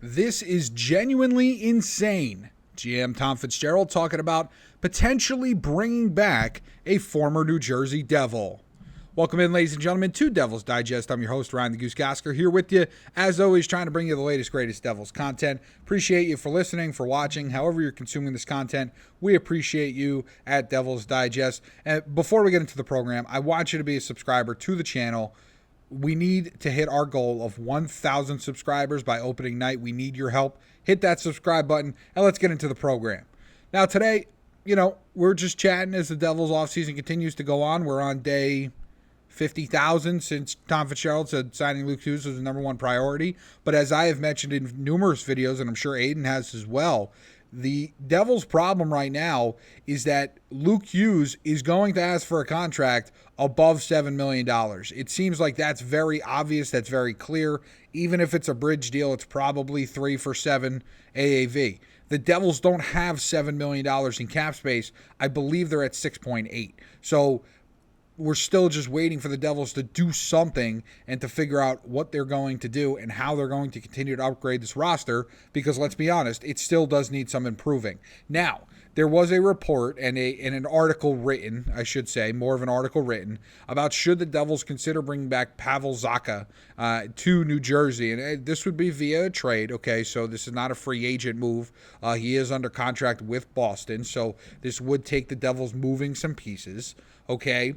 This is genuinely insane. GM Tom Fitzgerald talking about potentially bringing back a former New Jersey Devil. Welcome in, ladies and gentlemen, to Devils Digest. I'm your host, Ryan the Goose Gosiker, here with you, as always, trying to bring you the latest, greatest Devils content. Appreciate you for listening, for watching, however you're consuming this content. We appreciate you at Devils Digest. And before we get into the program, I want you to be a subscriber to the channel. We need to hit our goal of 1,000 subscribers by opening night. We need your help. Hit that subscribe button, and let's get into the program. Now, today, we're just chatting as the Devils offseason continues to go on. We're on day 50,000 since Tom Fitzgerald said signing Luke Hughes was the number one priority. But as I have mentioned in numerous videos, and I'm sure Aiden has as well, the Devils' problem right now is that Luke Hughes is going to ask for a contract above $7 million. It seems like that's very obvious. That's very clear. Even if it's a bridge deal, it's probably 3 for 7 AAV. The Devils don't have $7 million in cap space. I believe they're at 6.8. So we're still just waiting for the Devils to do something and to figure out what they're going to do and how they're going to continue to upgrade this roster, because let's be honest, it still does need some improving. Now, there was a report and an article written, I should say, more of an article written, about should the Devils consider bringing back Pavel Zacha to New Jersey. And this would be via a trade, okay? So this is not a free agent move. He is under contract with Boston, so this would take the Devils moving some pieces, okay?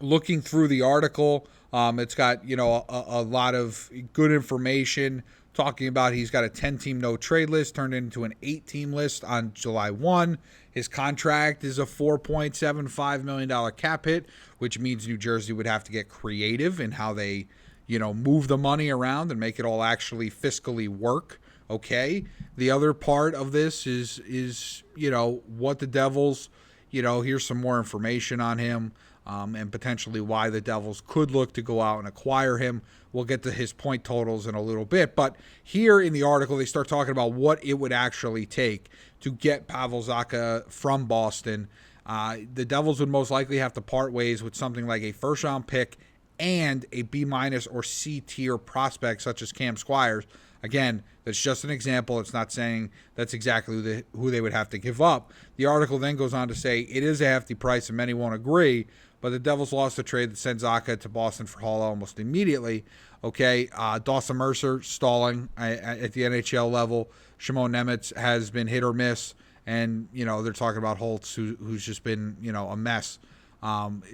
Looking through the article, it's got, a lot of good information talking about he's got a 10-team no-trade list turned into an 8-team list on July 1. His contract is a $4.75 million cap hit, which means New Jersey would have to get creative in how they, move the money around and make it all actually fiscally work, okay? The other part of this is what the Devils, here's some more information on him. And potentially why the Devils could look to go out and acquire him. We'll get to his point totals in a little bit. But here in the article, they start talking about what it would actually take to get Pavel Zacha from Boston. The Devils would most likely have to part ways with something like a first-round pick and a B- or C-tier prospect such as Cam Squires. Again, that's just an example. It's not saying that's exactly who they would have to give up. The article then goes on to say it is a hefty price and many won't agree, but the Devils lost a trade that sent Zacha to Boston for Haula almost immediately. Okay, Dawson Mercer stalling at the NHL level. Shimon Nemec has been hit or miss, and they're talking about Holtz, who's just been a mess.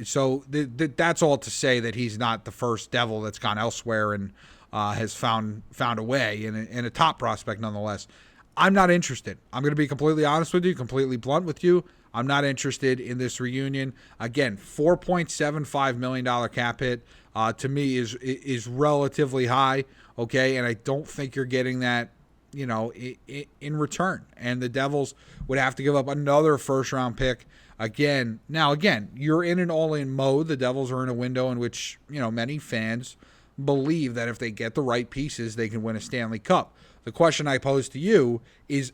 So that's all to say that he's not the first Devil that's gone elsewhere and has found a way, and a top prospect nonetheless. I'm not interested. I'm going to be completely honest with you, completely blunt with you. I'm not interested in this reunion. Again, $4.75 million cap hit to me is relatively high, okay? And I don't think you're getting that, in return. And the Devils would have to give up another first-round pick again. Now, again, you're in an all-in mode. The Devils are in a window in which, many fans believe that if they get the right pieces, they can win a Stanley Cup. The question I pose to you is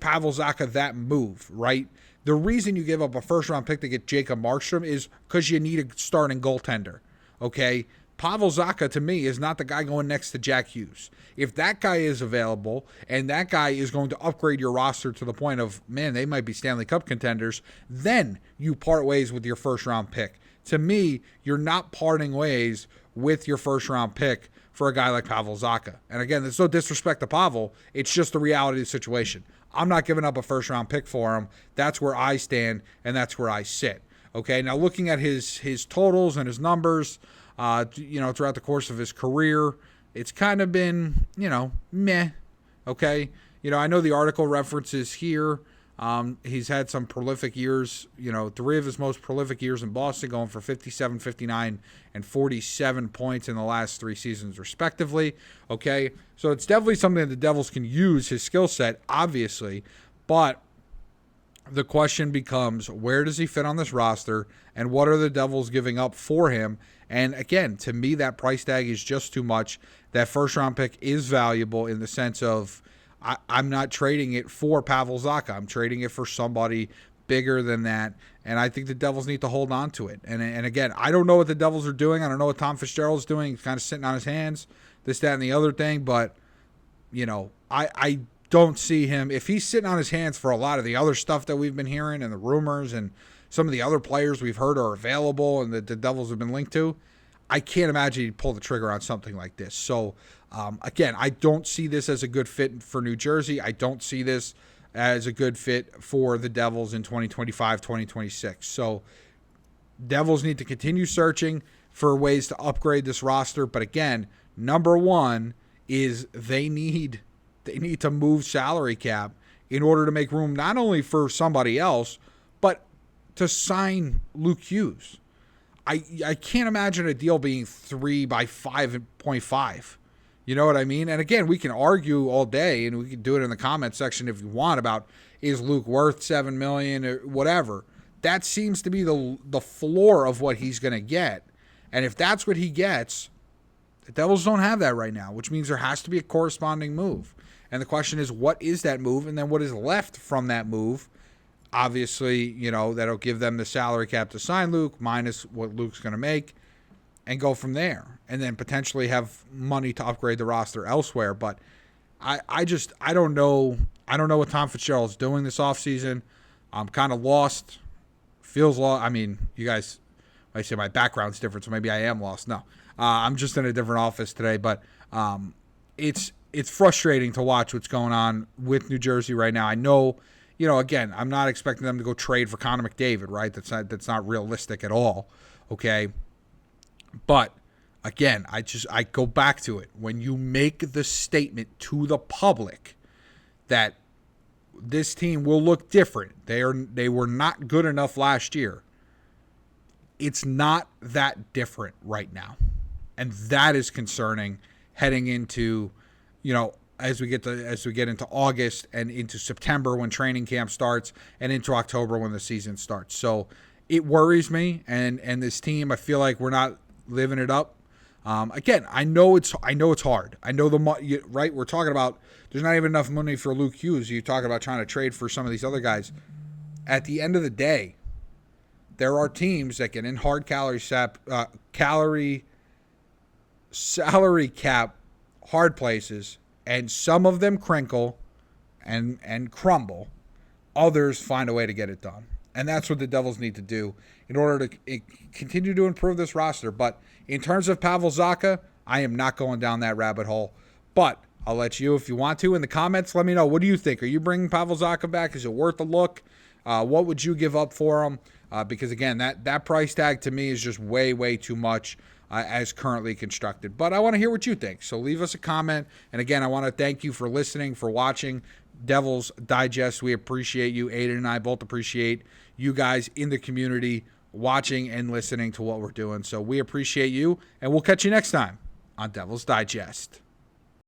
Pavel Zacha that move, right? The reason you give up a first-round pick to get Jacob Markstrom is because you need a starting goaltender, okay? Pavel Zacha, to me, is not the guy going next to Jack Hughes. If that guy is available and that guy is going to upgrade your roster to the point of, man, they might be Stanley Cup contenders, then you part ways with your first-round pick. To me, you're not parting ways with your first-round pick for a guy like Pavel Zacha. And again, there's no disrespect to Pavel. It's just the reality of the situation. I'm not giving up a first-round pick for him. That's where I stand, and that's where I sit. Okay, now looking at his totals and his numbers, throughout the course of his career, it's kind of been, meh. Okay, I know the article references here. He's had some prolific years, 3 of his most prolific years in Boston, going for 57, 59, and 47 points in the last 3 seasons, respectively. Okay, so it's definitely something that the Devils can use, his skill set, obviously, but the question becomes, where does he fit on this roster, and what are the Devils giving up for him? And again, to me, that price tag is just too much. That first-round pick is valuable in the sense of, I'm not trading it for Pavel Zacha. I'm trading it for somebody bigger than that, and I think the Devils need to hold on to it. And again, I don't know what the Devils are doing. I don't know what Tom Fitzgerald's doing. He's kind of sitting on his hands, this, that, and the other thing, but I don't see him, if he's sitting on his hands for a lot of the other stuff that we've been hearing and the rumors and some of the other players we've heard are available and that the Devils have been linked to, I can't imagine he'd pull the trigger on something like this. So, again, I don't see this as a good fit for New Jersey. I don't see this as a good fit for the Devils in 2025, 2026. So, Devils need to continue searching for ways to upgrade this roster. But again, number one is they need to move salary cap in order to make room not only for somebody else, but to sign Luke Hughes. I can't imagine a deal being 3 by 5.5. You know what I mean? And again, we can argue all day, and we can do it in the comment section if you want about, is Luke worth $7 million or whatever. That seems to be the floor of what he's going to get. And if that's what he gets, the Devils don't have that right now, which means there has to be a corresponding move. And the question is, what is that move? And then what is left from that move? Obviously, that'll give them the salary cap to sign Luke minus what Luke's going to make and go from there. And then potentially have money to upgrade the roster elsewhere. But I don't know. I don't know what Tom Fitzgerald's doing this offseason. I'm kind of lost. Feels lost. I mean, you guys, I say my background's different, so maybe I am lost. No, I'm just in a different office today. But it's frustrating to watch what's going on with New Jersey right now. I know, again, I'm not expecting them to go trade for Connor McDavid, right? That's not realistic at all, okay? But, again, I go back to it. When you make the statement to the public that this team will look different, they were not good enough last year, it's not that different right now. And that is concerning heading into, as we get into August and into September when training camp starts and into October when the season starts. So it worries me, and this team, I feel like we're not living it up. Again, I know it's hard. I know right. We're talking about there's not even enough money for Luke Hughes. You're talking about trying to trade for some of these other guys. At the end of the day, there are teams that get in hard salary cap hard places, and some of them crinkle and crumble. Others find a way to get it done. And that's what the Devils need to do in order to continue to improve this roster. But in terms of Pavel Zacha, I am not going down that rabbit hole. But I'll let you, if you want to, in the comments, let me know. What do you think? Are you bringing Pavel Zacha back? Is it worth a look? What would you give up for him? Because, again, that price tag to me is just way, way too much as currently constructed. But I want to hear what you think. So leave us a comment. And, again, I want to thank you for listening, for watching Devils Digest. We appreciate you. Aiden and I both appreciate you guys in the community watching and listening to what we're doing. So we appreciate you, and we'll catch you next time on Devils Digest.